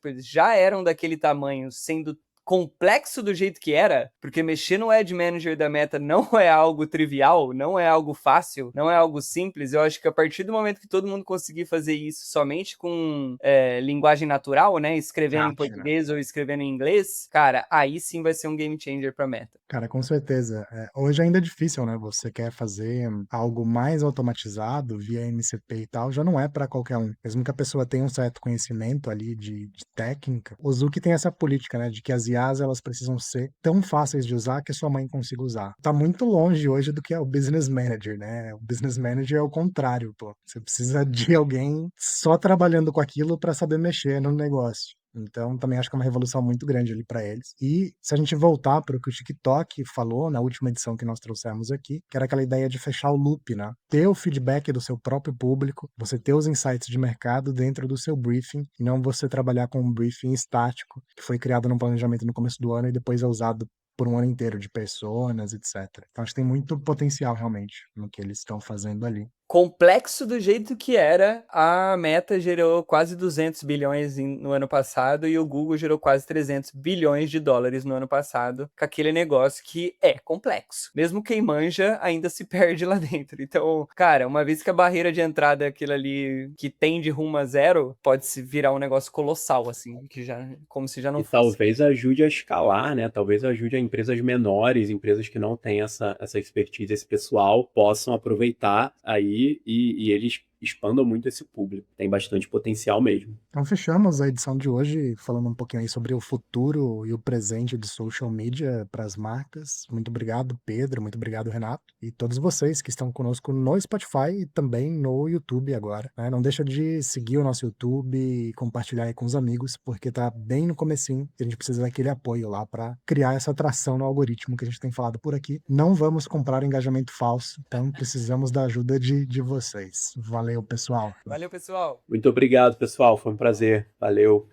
Speaker 2: eles já eram daquele tamanho, sendo complexo do jeito que era, porque mexer no Ad Manager da Meta não é algo trivial, não é algo fácil, não é algo simples. Eu acho que a partir do momento que todo mundo conseguir fazer isso somente com linguagem natural, né, escrevendo em português ou escrevendo em inglês, cara, aí sim vai ser um game changer pra Meta.
Speaker 1: Cara, com certeza. Hoje ainda é difícil, né? Você quer fazer algo mais automatizado via MCP e tal, já não é para qualquer um. Mesmo que a pessoa tenha um certo conhecimento ali de técnica, o Zuki tem essa política, né? De que as IAs elas precisam ser tão fáceis de usar que a sua mãe consiga usar. Tá muito longe hoje do que é o Business Manager, né? O Business Manager é o contrário, pô. Você precisa de alguém só trabalhando com aquilo para saber mexer no negócio. Então, também acho que é uma revolução muito grande ali para eles. E se a gente voltar para o que o TikTok falou na última edição que nós trouxemos aqui, que era aquela ideia de fechar o loop, né? Ter o feedback do seu próprio público, você ter os insights de mercado dentro do seu briefing, e não você trabalhar com um briefing estático, que foi criado num planejamento no começo do ano e depois é usado por um ano inteiro de personas, etc. Então acho que tem muito potencial realmente no que eles estão fazendo ali.
Speaker 2: Complexo do jeito que era, a Meta gerou quase 200 bilhões no ano passado e o Google gerou quase 300 bilhões de dólares no ano passado, com aquele negócio que é complexo. Mesmo quem manja ainda se perde lá dentro. Então, cara, uma vez que a barreira de entrada é aquilo ali que tende rumo a zero, pode se virar um negócio colossal, assim, que já, como se já não
Speaker 3: E
Speaker 2: fosse.
Speaker 3: talvez ajude a escalar, né? Talvez ajude a empresas menores, empresas que não têm essa expertise, esse pessoal, possam aproveitar aí e eles expandam muito esse público. Tem bastante potencial mesmo.
Speaker 1: Então fechamos a edição de hoje falando um pouquinho aí sobre o futuro e o presente de social media para as marcas. Muito obrigado, Pedro, muito obrigado, Renato, e todos vocês que estão conosco no Spotify e também no YouTube agora, né? Não deixa de seguir o nosso YouTube e compartilhar aí com os amigos, porque tá bem no comecinho e a gente precisa daquele apoio lá para criar essa atração no algoritmo que a gente tem falado por aqui. Não vamos comprar engajamento falso, então precisamos da ajuda de vocês. Valeu, pessoal.
Speaker 2: Valeu, pessoal!
Speaker 3: Muito obrigado, pessoal. Foi um prazer. Valeu.